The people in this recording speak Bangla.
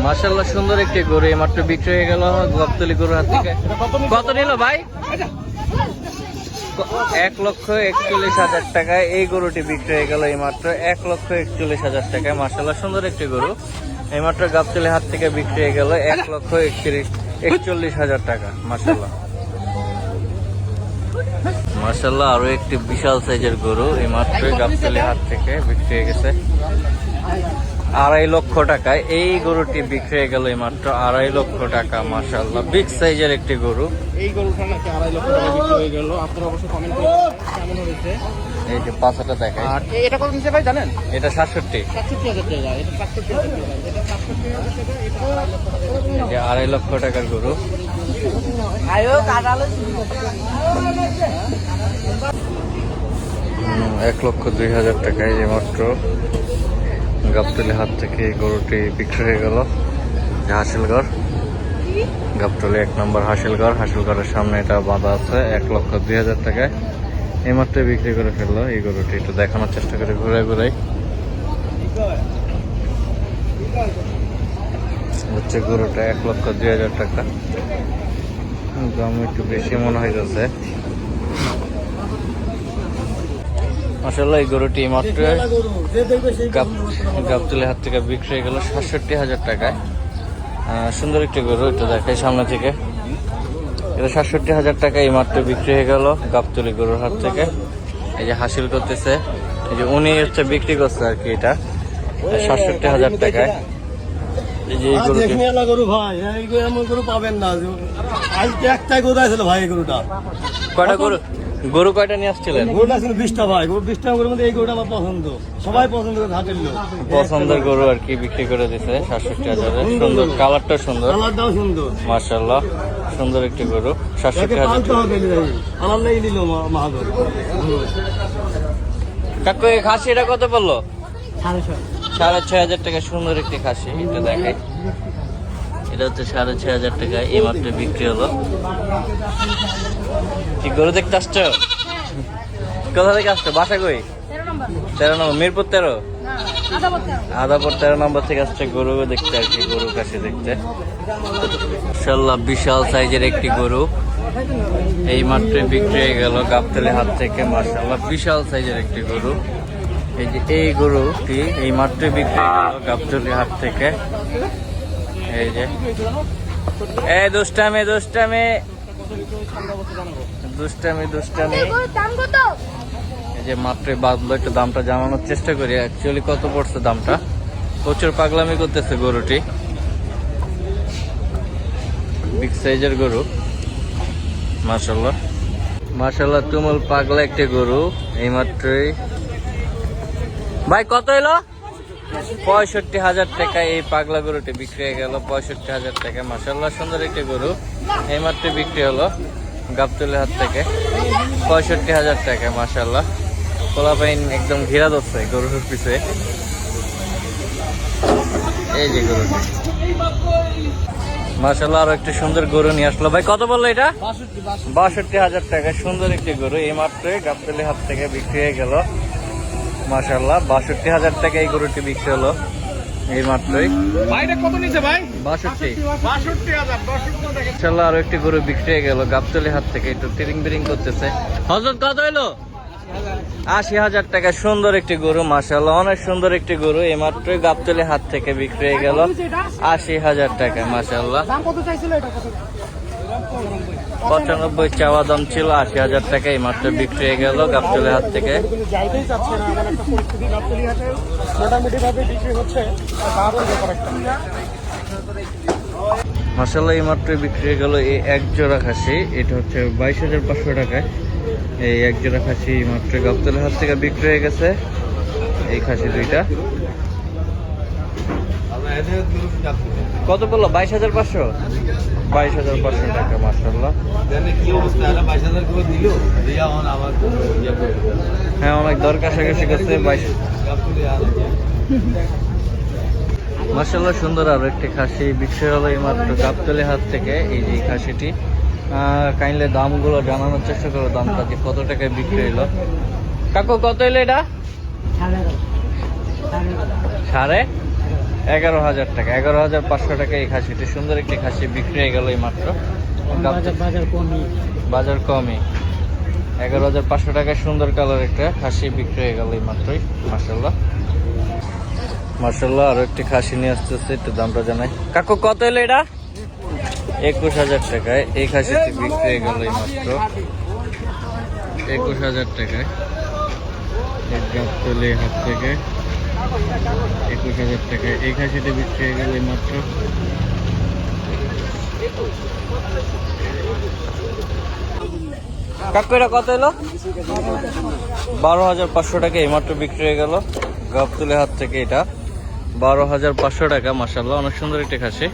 মাশাআল্লাহ সুন্দর একটি গরু এইমাত্র বিক্রি হয়ে গেল গাবতলী গরুর হাত থেকে। কত নিল ভাই? 1,41,000 টাকায় এই গরুটি বিক্রি হয়ে গেল এইমাত্র 1,41,000 টাকায়। মাশাআল্লাহ সুন্দর একটি গরু এইমাত্র গাবতলী হাত থেকে বিক্রি হয়ে গেল 1,41,000 টাকা। মাশাআল্লাহ মাশাআল্লাহ আরো একটি বিশাল সাইজের গরু এইমাত্র গাবতলী হাট থেকে বিক্রি হয়ে গেছে 2.5 লক্ষ টাকায়। এই গরুটি বিক্রি হয়ে গেল এইমাত্র 2.5 লক্ষ টাকা। মাশাআল্লাহ বিগ সাইজের একটি গরু। এই গরুটা নাকি 2.5 লক্ষ টাকা বিক্রি হয়ে গেল। আপনারা অবশ্যই কমেন্ট করে কেমন হয়েছে। এই যে পাছাটা দেখায়। আর এটা কত নিছে ভাই জানেন? এটা 67। 67,000 টাকা। এটা 67,000 টাকা। এটা 67,000 টাকা। এটা এই যে 2.5 লক্ষ টাকার গরু। আয়ো কাটালো 1,02,000 টাকায় যে মাত্র গাবতলী হাট থেকে এই গরুটি বিক্রি হয়ে গেল। হাসিলগড় গাবতলী 1 নম্বর হাসিলগড়ের সামনে এটা বাঁধা আছে 1,02,000 টাকায় এইমাত্র বিক্রি করে ফেললো এই গরুটি। একটু দেখানোর চেষ্টা করে ঘুরাই হচ্ছে গরুটা 1,02,000 টাকা। দাম একটু বেশি মনে হইতেছে। মাশাআল্লাহ এই গরুটি মাত্র গাবতলী হাট থেকে বিক্রি হয়ে গেল 67,000 টাকায়। সুন্দর একটি গরু, একটু দেখাই সামনে থেকে। এটা 67,000 টাকায় মাত্র বিক্রি হয়ে গেল গাবতলী গরুর হাট থেকে। এই যে হাসিল করতেছে, এই যে উনি হচ্ছে বিক্রি করছে আর কি, এটা 67,000 টাকায়। এই যে এই গরু ভাই, এই গরু পাবেন না। আজকে একটাই গরু আছে ভাই। এই গরুটা কয়টা গরু কয়টা নিয়ে আসছিলেন? গরুটা ছিল 20টা ভাই। 20টা গরুর মধ্যে এই গরুটা আমার পছন্দ, সবাই পছন্দ করে হাটের লোক। পছন্দের গরু আর কি বিক্রি করে দিছে 67,000। সুন্দর, কালারটা সুন্দর, কালারটাও সুন্দর। মাশাআল্লাহ সুন্দর একটি গরু 67,000। কাকু এই খাসি এটা কত পড়লো? 6,500 টাকা। সুন্দর একটি খাসি, এটা দেখাই। এটা হচ্ছে 6,500 টাকায় এই মাত্র বিক্রি হলো। কি গরু দেখতে আসছো? কোথা থেকে আসছো? বাসা কই? 13 নম্বর, মিরপুর 13, আদাপুর 13 নম্বর থেকে আসছে গরু দেখতে আর কি, গরু খাসি দেখতে। মাশাআল্লাহ বিশাল সাইজের একটি গরু এই মাত্র বিক্রি হয়ে গেল গাবতলী হাট থেকে। মাশাআল্লাহ বিশাল সাইজের একটি গরু। এই যে এই গরুটি এই মাত্র বিক্রি হয়ে গেল গাবতলী হাট থেকে। এই যে এই দুষ্টামি এই যে মাত্র বাদলো, একটু দামটা জানানোর চেষ্টা করি অ্যাকচুয়ালি কত পড়ছে দামটা। প্রচুর পাগলামি করতেছে গরুটি, বিগ সাইজের গরু। মাশাআল্লাহ তুমুল পাগলা একটি গরু এই মাত্রই। ভাই কত এলো? 65,000 টাকা এই পাগলা গরুটি বিক্রি হয়ে গেল 65,000 টাকা। মাশাআল্লাহ সুন্দর একটি গরু এই মাত্র বিক্রি হলো গাবতলী হাট থেকে 65,000 টাকা। মাশাআল্লাহ পোলাপাইন একদম ঘেরা ধরছে গরুর পিছে। এই যে গরুটি মাশাআল্লাহ আরো একটি সুন্দর গরু নিয়ে আসলো। ভাই কত বললো এটা? 62,000 টাকা। সুন্দর একটি গরু এই মাত্র গাবতলী হাট থেকে বিক্রি হয়ে গেল। মাশাআল্লাহ 62,000 টাকা এই গরুটি বিক্রি হলো এই মাত্রই। ভাইটা কত নিছে ভাই? 62,000। মাশাআল্লাহ আরো একটি গরু বিক্রি হয়ে গেল গাবতলী হাট থেকে। একটু টিরিং বিরিং করতেছে। হযরত কত হলো? 80,000 টাকা। সুন্দর একটি গরু, মাশাআল্লাহ অনেক সুন্দর একটি গরু এই মাত্রই গাবতলী হাট থেকে বিক্রি হয়ে গেল 80,000 টাকা। মাশাআল্লাহ দাম কত চাইছিল এটা? 95 চাওয়া দাম ছিল, 80,000 টাকা এই মাত্র বিক্রি হয়ে গেল গাবতলী হাট থেকে। যাইতেই চাচ্ছে না, এমন একটা পরিস্থিতি গাবতলী হাটে মোটামুটি ভাবে বিক্রি হচ্ছে। মাশাআল্লাহ এই মাত্র বিক্রি হয়ে গেল এই এক জোড়া খাসি। এটা হচ্ছে 22,500 টাকায় এই এক জোড়া খাসি এই মাত্র গাবতলী হাট থেকে বিক্রি হয়ে গেছে। এই খাসি দুইটা কত বললো? 22,500। 22,500 টাকা। মাশাআল্লাহ হ্যাঁ অনেক দর কাছাকাছি গেছে। মাশাআল্লাহ সুন্দর আরো একটি খাসি বিক্রি হলো এই মাত্র গাবতলী হাট থেকে। এই যে খাসিটি কাইন্ডলি দামগুলো জানানোর চেষ্টা করো, দামটা যে কত টাকায় বিক্রি হলো। কাকু কত এলো এটা? 3.5 11,000 টাকা, 11,500 টাকা এই খাসিটি। সুন্দর একটি খাসি বিক্রি হয়ে গেল এই মাত্র। বাজার কমই। 11,500 টাকায় সুন্দর কালার একটা খাসি বিক্রি হয়ে গেল এই মাত্রই। মাশাল্লাহ মাশাল্লাহ। আরো একটি খাসি নিয়ে আসতেছে, একটু দামটা জানাই। কাকু কত এলো এটা? 21,000 টাকায় এই খাসিটি বিক্রি হয়ে গেল এই মাত্র। 21,000 টাকায় একদম তুলে হাত থেকে 21,000 টাকায় এই খাসিটি বিক্রি হয়ে গেল এই মাত্র। কাকু এটা কত এলো? 12,500 টাকা এই মাত্র বিক্রি হয়ে গেল গাবতুলের হাত থেকে। এটা 12,500 টাকা। মাশাআল্লাহ অনেক সুন্দর একটি খাসি।